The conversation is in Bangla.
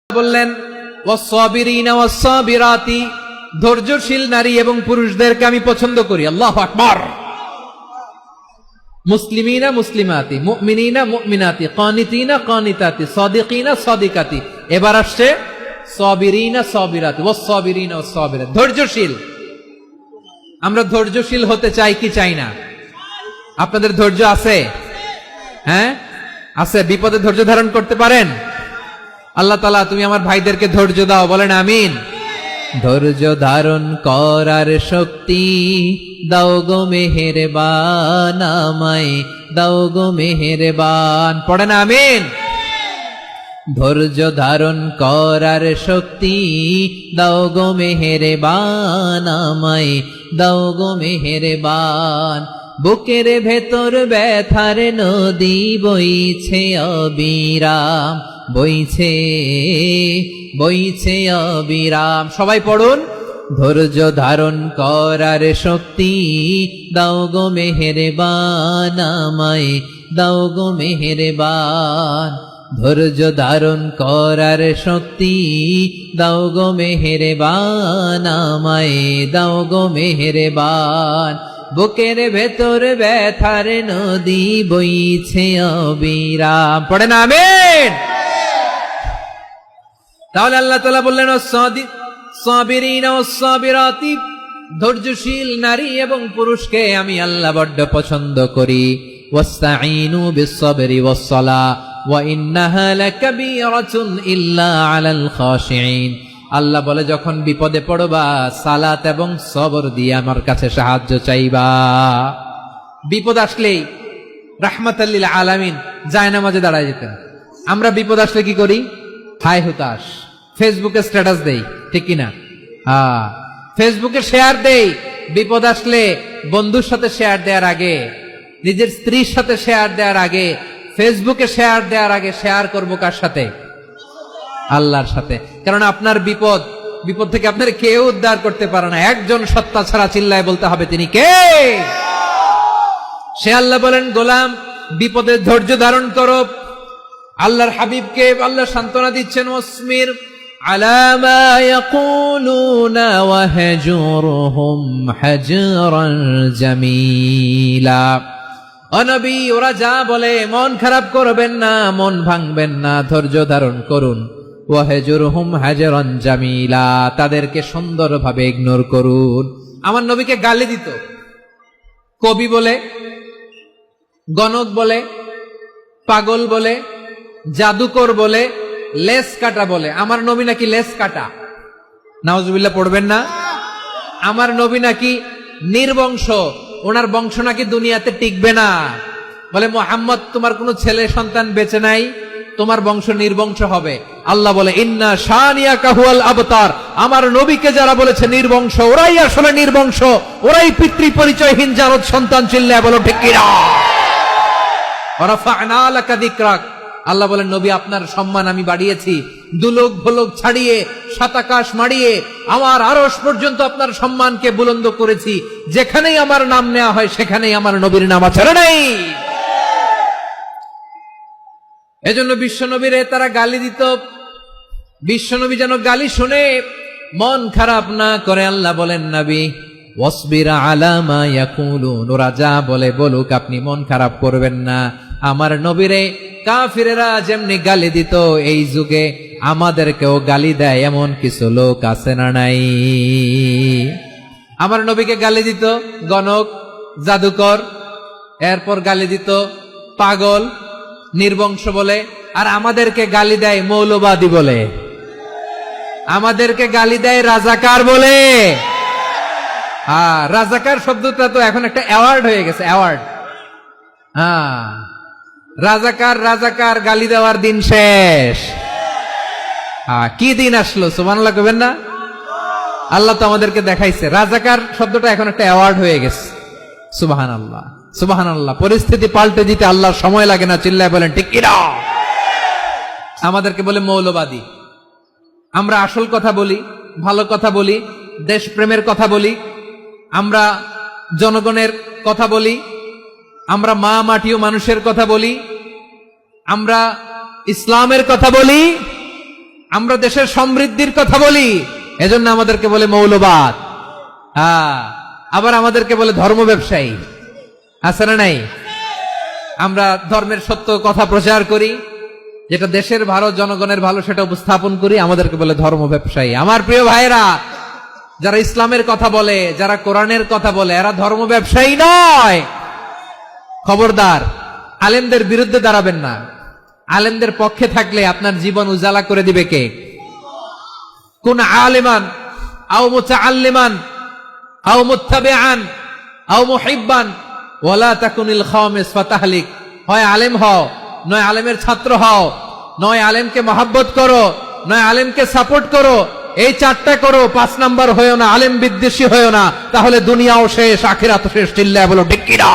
বললেন ওয়াস-সাবিরিনা ওয়াস-সাবিরাতি, ধৈর্যশীল নারী এবং পুরুষদেরকে আমি পছন্দ করি। আল্লাহু আকবার। মুসলিমিনা মুসলিমাতি, মুমিনিনা মুমিনাতি, কানিতিনা কানিতাতি, সাদিকিনা সাদিকাতি। এবার আসছে সাবিরিনা সাবিরাতি, ওয়াস-সাবিরিনা ওয়াস-সাবিরাতি, ধৈর্যশীল। আমরা ধৈর্যশীল হতে চাই কি চাই না? আপনাদের ধৈর্য আছে? হ্যাঁ আছে? বিপদে ধৈর্য ধারণ করতে পারেন? আল্লাহ তাআলা তুমি আমার ভাইদেরকে ধৈর্য দাও, বলেন আমিন। ধৈর্য ধারণ করার শক্তি দাও গো মেহেরবান, আমায় দাও গো মেহেরবান, পড়েন আমিন। ধৈর্য ধারণ করার শক্তি দাও গো মেহেরবান, আমায় দাও গো মেহেরবান। বুকের ভেতর ব্যথার নদী বইছে অবিরাম, বইছে বইছে অবিরাম। সবাই পড়ুন, ধৈর্য ধারণ করার শক্তি দাও গো মেহেরবান, আমায় দাও গো মেহেরবান। ধৈর্য ধারণ করার শক্তি দাও গো মেহেরবান, আমায় দাও গো মেহেরবান। বুকের ভেতর ব্যথার নদী বইছে অবিরাম, পড়েন আমিন। তাহলে আল্লাহ তাআলা বললেন সাবিরিনা ওয়াস-সাবিরাতি, ধৈর্যশীল নারী এবং পুরুষকে আমি আল্লাহ বড্ড পছন্দ করি। ওয়াস্তাঈনু বিস-সাবরি ওয়াস-সালাহ ওয়া ইন্নাহা লাকাবীরাতুন ইল্লা আলাল খাশিঈন। আল্লাহ বলে যখন বিপদে পড়বা সালাত এবং সবর দিয়ে আমার কাছে সাহায্য চাইবা। বিপদ আসলেই রাহমাতাল লিল আলামিন জায়নামাজে দাঁড়ায় যেতেন। আমরা বিপদ আসলে কি করি? হায় হুতাশ, ফেসবুকে স্ট্যাটাস দেই, ঠিক কিনা? হ্যাঁ, ফেসবুকে শেয়ার দেই। বিপদ আসলে বন্ধুর সাথে শেয়ার দেওয়ার আগে, নিজের স্ত্রীর সাথে শেয়ার দেওয়ার আগে, ফেসবুকে শেয়ার দেওয়ার আগে শেয়ার করব কার সাথে? আল্লাহর সাথে। কারণ আপনার বিপদ থেকে আপনার কেউ উদ্ধার করতে পারে না, একজন সত্তা ছাড়া। চিল্লায় বলতে হবে তিনি কে? সে আল্লাহ। বলেন গোলাম বিপদে ধৈর্য ধারণ করো। আল্লাহর হাবিবকে আল্লাহ সান্ত্বনা দিচ্ছেন, ওয়াসমির আলা মা ইয়াকুলুনা ওয়াহজুরহুম হাজরান জামিলা। ও নবী, ওরা যা বলে মন খারাপ করবেন না, মন ভাঙবেন না, ধৈর্য ধারণ করুন। ওয়াহজুরহুম হাজরান জামিলা, তাদেরকে সুন্দরভাবে ইগনোর করুন। আমার নবীকে গালি দিত কবি বলে, গণক বলে, পাগল বলে, জাদুকর বলে, লেস কাটা বলে। আমার নবী নাকি লেস কাটা, নাউজুবিল্লাহ পড়বেন না। আমার নবী নাকি নির্বংশ, ওনার বংশ নাকি দুনিয়াতে টিকবে না। বলে মুহাম্মদ তোমার কোনো ছেলে সন্তান বেঁচে নাই, তোমার বংশ নির্বংশ হবে। আল্লাহ বলে ইন্না শানিয়াকা হুয়াল আবতার। আমার নবীকে যারা বলেছে নির্বংশ, ওরাই আসলে নির্বংশ, ওরাই পিতৃ পরিচয়হীন জারদ সন্তান। চিল্লায় বলো ঠিক কিনা? ওয়ারাফা'না লাকা যিকরাক। আল্লাহ বলেন নবী আপনার সম্মান আমি বাড়িয়েছি, দুলোক ভোলোক ছাড়িয়ে, সাতাকাশ মাড়িয়ে আমার আরশ পর্যন্ত আপনার সম্মানকে বুলন্দ করেছি। যেখানেই আমার নাম নেওয়া হয় সেখানেই আমার নবীর নাম আছে, নাই? এজন্য বিশ্বনবীরে তারা গালি দিত। বিশ্বনবী যেন গালি শুনে মন খারাপ না করে আল্লাহ বলেন নবী ওয়াসবির আলা মা ইয়াকুলুন, ওরা যা বলে বলুক, আপনি মন খারাপ করবেন না। আমার নবীরে কাফিরেরা যেমনি গালি দিত, এই যুগে আমাদেরকেও গালি দেয় এমন কিছু লোক আছে না নাই? আমার নবীকে গালি দিত গণক, জাদুকর, এরপর গালি দিত পাগল, নির্বংশ বলে। আর আমাদেরকে গালি দেয় মৌলবাদী বলে, আমাদেরকে গালি দেয় রাজাকার বলে। হ্যাঁ, রাজাকার শব্দটা তো এখন একটা অ্যাওয়ার্ড হয়ে গেছে, অ্যাওয়ার্ড। হ্যাঁ, রাজাকার রাজাকার গালি দেওয়ার দিন শেষ। হ্যাঁ, কি দিন আসলো? সুবহানাল্লাহ কইবেন না? আল্লাহ তো আমাদেরকে দেখাইছে। রাজাকার শব্দটা এখন একটা অ্যাওয়ার্ড হয়ে গেছে। সুবহানাল্লাহ, সুবহানাল্লাহ। পরিস্থিতি পাল্টে দিতে আল্লাহর সময় লাগে না। চিল্লায় বলেন ঠিক কিনা? আমাদেরকে বলে মৌলবাদী। আমরা আসল কথা বলি, ভালো কথা বলি, দেশপ্রেমের কথা বলি, আমরা জনগণের কথা বলি, আমরা মা মাটি ও মানুষের কথা বলি, আমরা ইসলামের কথা বলি, আমরা দেশের সমৃদ্ধির কথা বলি, এজন্য আমাদেরকে বলে মৌলবাদ। আবার আমাদেরকে বলে ধর্ম ব্যবসায়ী। আছে না নাই? আমরা ধর্মের সত্য কথা প্রচার করি, যেটা দেশের ভালো, জনগণের ভালো, সেটা উপস্থাপন করি, আমাদেরকে বলে ধর্ম ব্যবসায়ী। আমার প্রিয় ভাইরা, যারা ইসলামের কথা বলে, যারা কোরআনের কথা বলে, এরা ধর্ম ব্যবসায়ী নয়। খবরদার, আলেমদের বিরুদ্ধে দাঁড়াবেন না। আলেমদের পক্ষে থাকলে আপনার জীবন উজালা করে দিবে কে? কুন আলিমান আও মুতাআল্লিমান আও মুত্তাবিআন আও মুহিব্বান ওয়ালা তাকুনিল খামিস ফাতাহলিক। হয় আলেম হও, নয় আলেমের ছাত্র হও, নয় আলেমকে মহব্বত করো, নয় আলেমকে সাপোর্ট করো। এই চারটা করো, 5 নাম্বার হয়েও না, আলেম বিদ্বেষী হয়েও না, তাহলে দুনিয়াও শেষ, আখিরাতও শেষ। চিল্লায় বলো ঠিক কিনা?